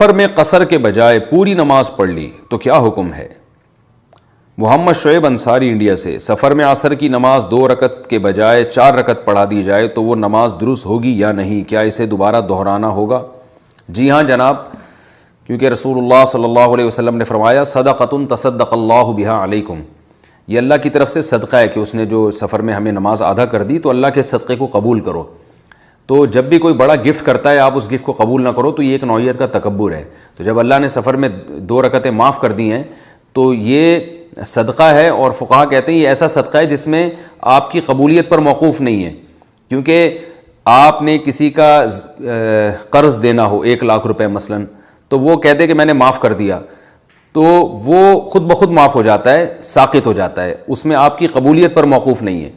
پر میں قصر کے بجائے پوری نماز پڑھ لی تو کیا حکم ہے؟ محمد شعیب انصاری انڈیا سے، سفر میں عصر کی نماز 2 رکعت کے بجائے 4 رکعت پڑھا دی جائے تو وہ نماز درست ہوگی یا نہیں؟ کیا اسے دوبارہ دہرانا ہوگا؟ جی ہاں جناب، کیونکہ رسول اللہ صلی اللہ علیہ وسلم نے فرمایا صدقۃ تصدق اللہ بہا علیکم، یہ اللہ کی طرف سے صدقہ ہے کہ اس نے جو سفر میں ہمیں نماز آدھا کر دی تو اللہ کے صدقے کو قبول کرو۔ تو جب بھی کوئی بڑا گفٹ کرتا ہے آپ اس گفٹ کو قبول نہ کرو تو یہ ایک نوعیت کا تکبر ہے۔ تو جب اللہ نے سفر میں 2 رکعتیں معاف کر دی ہیں تو یہ صدقہ ہے، اور فقہا کہتے ہیں یہ ایسا صدقہ ہے جس میں آپ کی قبولیت پر موقوف نہیں ہے، کیونکہ آپ نے کسی کا قرض دینا ہو 1 لاکھ روپے مثلا، تو وہ کہتے کہ میں نے معاف کر دیا تو وہ خود بخود معاف ہو جاتا ہے، ساقط ہو جاتا ہے، اس میں آپ کی قبولیت پر موقوف نہیں ہے۔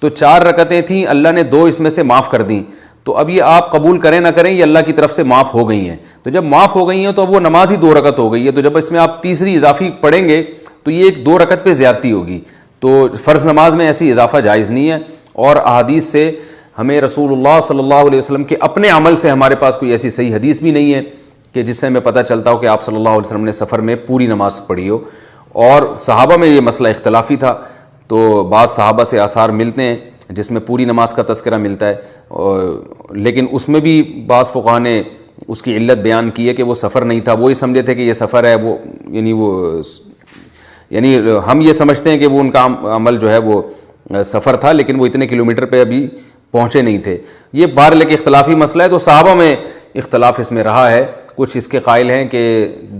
تو 4 رکعتیں تھیں، اللہ نے 2 اس میں سے معاف کر دیں، تو اب یہ آپ قبول کریں نہ کریں یہ اللہ کی طرف سے معاف ہو گئی ہیں۔ تو جب معاف ہو گئی ہیں تو اب وہ نماز ہی 2 رکعت ہو گئی ہے، تو جب اس میں آپ تیسری اضافی پڑھیں گے تو یہ ایک 2 رکعت پہ زیادتی ہوگی۔ تو فرض نماز میں ایسی اضافہ جائز نہیں ہے، اور احادیث سے ہمیں رسول اللہ صلی اللہ علیہ وسلم کے اپنے عمل سے ہمارے پاس کوئی ایسی صحیح حدیث بھی نہیں ہے کہ جس سے ہمیں پتہ چلتا ہو کہ آپ صلی اللہ علیہ وسلم نے سفر میں پوری نماز پڑھی ہو۔ اور صحابہ میں یہ مسئلہ اختلافی تھا، تو بعض صحابہ سے آثار ملتے ہیں جس میں پوری نماز کا تذکرہ ملتا ہے، لیکن اس میں بھی بعض فقہاء نے اس کی علت بیان کی ہے کہ وہ سفر نہیں تھا، وہی سمجھے تھے کہ یہ سفر ہے، وہ یعنی ہم یہ سمجھتے ہیں کہ وہ ان کا عمل جو ہے وہ سفر تھا، لیکن وہ اتنے کلومیٹر پہ ابھی پہنچے نہیں تھے۔ یہ بہر لیکن اختلافی مسئلہ ہے، تو صحابہ میں اختلاف اس میں رہا ہے، کچھ اس کے قائل ہیں کہ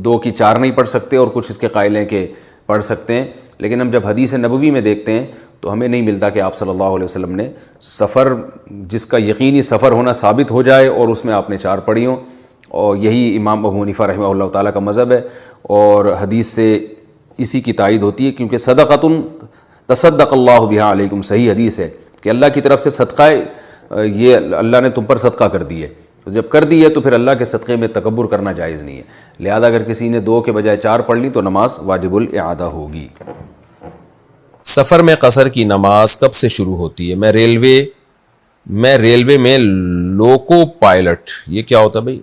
2 کی 4 نہیں پڑھ سکتے، اور کچھ اس کے قائل ہیں کہ پڑھ سکتے ہیں، لیکن ہم جب حدیث نبوی میں دیکھتے ہیں تو ہمیں نہیں ملتا کہ آپ صلی اللہ علیہ وسلم نے سفر جس کا یقینی سفر ہونا ثابت ہو جائے اور اس میں آپ نے 4 پڑھی ہوں، اور یہی امام ابو حنیفہ رحمہ اللہ تعالیٰ کا مذہب ہے، اور حدیث سے اسی کی تائید ہوتی ہے، کیونکہ صدقۃ تصدق اللہ بہا علیکم صحیح حدیث ہے کہ اللہ کی طرف سے صدقہ یہ اللہ نے تم پر صدقہ کر دی ہے، تو جب کر دی ہے تو پھر اللہ کے صدقے میں تکبر کرنا جائز نہیں ہے، لہذا اگر کسی نے 2 کے بجائے 4 پڑھ لی تو نماز واجب الاعادہ ہوگی۔ سفر میں قصر کی نماز کب سے شروع ہوتی ہے؟ میں ریلوے میں لوکو پائلٹ، یہ کیا ہوتا ہے بھائی؟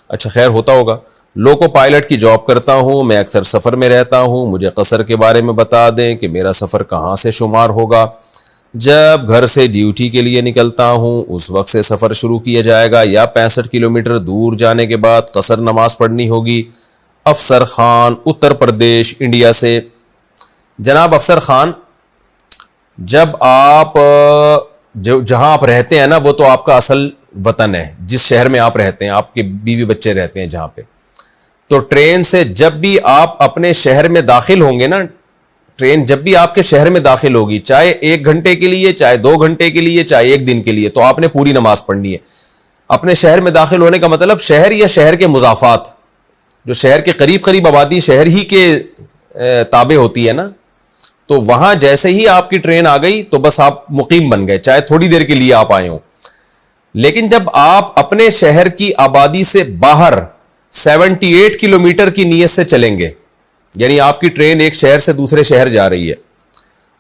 اچھا خیر ہوتا ہوگا، لوکو پائلٹ کی جاب کرتا ہوں، میں اکثر سفر میں رہتا ہوں، مجھے قصر کے بارے میں بتا دیں کہ میرا سفر کہاں سے شمار ہوگا؟ جب گھر سے ڈیوٹی کے لیے نکلتا ہوں اس وقت سے سفر شروع کیا جائے گا، یا 65 کلومیٹر دور جانے کے بعد قصر نماز پڑھنی ہوگی؟ افسر خان اتر پردیش انڈیا سے۔ جناب افسر خان، جب آپ جہاں آپ رہتے ہیں نا وہ تو آپ کا اصل وطن ہے، جس شہر میں آپ رہتے ہیں، آپ کے بیوی بچے رہتے ہیں جہاں پہ، تو ٹرین سے جب بھی آپ اپنے شہر میں داخل ہوں گے نا، ٹرین جب بھی آپ کے شہر میں داخل ہوگی، چاہے 1 گھنٹے کے لیے، چاہے 2 گھنٹے کے لیے، چاہے 1 دن کے لیے، تو آپ نے پوری نماز پڑھنی ہے۔ اپنے شہر میں داخل ہونے کا مطلب شہر یا شہر کے مضافات، جو شہر کے قریب قریب آبادی شہر ہی کے تابع ہوتی ہے نا، تو وہاں جیسے ہی آپ کی ٹرین آ گئی تو بس آپ مقیم بن گئے، چاہے تھوڑی دیر کے لیے آپ آئے ہوں۔ لیکن جب آپ اپنے شہر کی آبادی سے باہر 78 کلومیٹر کی نیت سے چلیں گے، یعنی آپ کی ٹرین ایک شہر سے دوسرے شہر جا رہی ہے،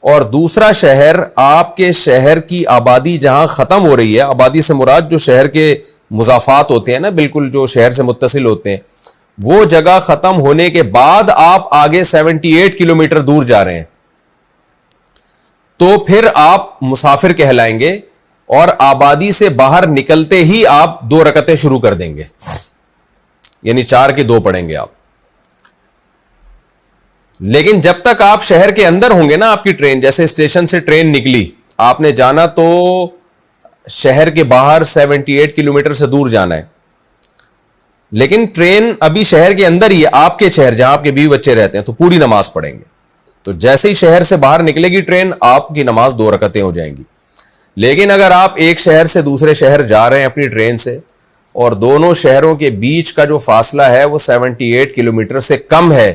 اور دوسرا شہر آپ کے شہر کی آبادی جہاں ختم ہو رہی ہے، آبادی سے مراد جو شہر کے مضافات ہوتے ہیں نا، بالکل جو شہر سے متصل ہوتے ہیں، وہ جگہ ختم ہونے کے بعد آپ آگے 78 کلومیٹر دور جا رہے ہیں، تو پھر آپ مسافر کہلائیں گے، اور آبادی سے باہر نکلتے ہی آپ 2 رکعتیں شروع کر دیں گے، یعنی 4 کے 2 پڑھیں گے آپ۔ لیکن جب تک آپ شہر کے اندر ہوں گے نا، آپ کی ٹرین جیسے اسٹیشن سے ٹرین نکلی، آپ نے جانا تو شہر کے باہر 78 کلومیٹر سے دور جانا ہے، لیکن ٹرین ابھی شہر کے اندر ہی ہے، آپ کے شہر جہاں آپ کے بیوی بچے رہتے ہیں، تو پوری نماز پڑھیں گے۔ تو جیسے ہی شہر سے باہر نکلے گی ٹرین، آپ کی نماز 2 رکعتیں ہو جائیں گی۔ لیکن اگر آپ ایک شہر سے دوسرے شہر جا رہے ہیں اپنی ٹرین سے، اور دونوں شہروں کے بیچ کا جو فاصلہ ہے وہ 78 کلومیٹر سے کم ہے،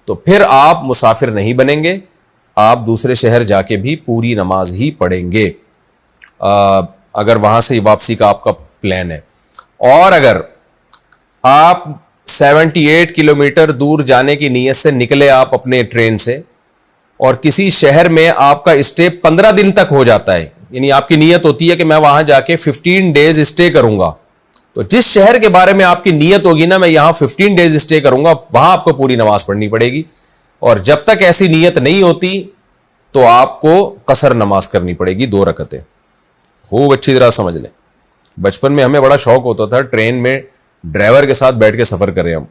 تو پھر آپ مسافر نہیں بنیں گے، آپ دوسرے شہر جا کے بھی پوری نماز ہی پڑھیں گے، اگر وہاں سے واپسی کا آپ کا پلان ہے۔ اور اگر آپ 78 کلومیٹر دور جانے کی نیت سے نکلے آپ اپنے ٹرین سے، اور کسی شہر میں آپ کا اسٹے 15 دن تک ہو جاتا ہے، یعنی آپ کی نیت ہوتی ہے کہ میں وہاں جا کے 15 ڈیز اسٹے کروں گا، تو جس شہر کے بارے میں آپ کی نیت ہوگی نا میں یہاں 15 ڈیز اسٹے کروں گا, وہاں آپ کو پوری نماز پڑھنی پڑے گی. اور جب تک ایسی نیت نہیں ہوتی تو آپ کو قصر نماز کرنی پڑے گی 2 رکعتیں. خوب اچھی طرح سمجھ لیں. بچپن میں ہمیں بڑا شوق ہوتا تھا ٹرین میں ڈرائیور کے ساتھ بیٹھ کے سفر کریں ہم,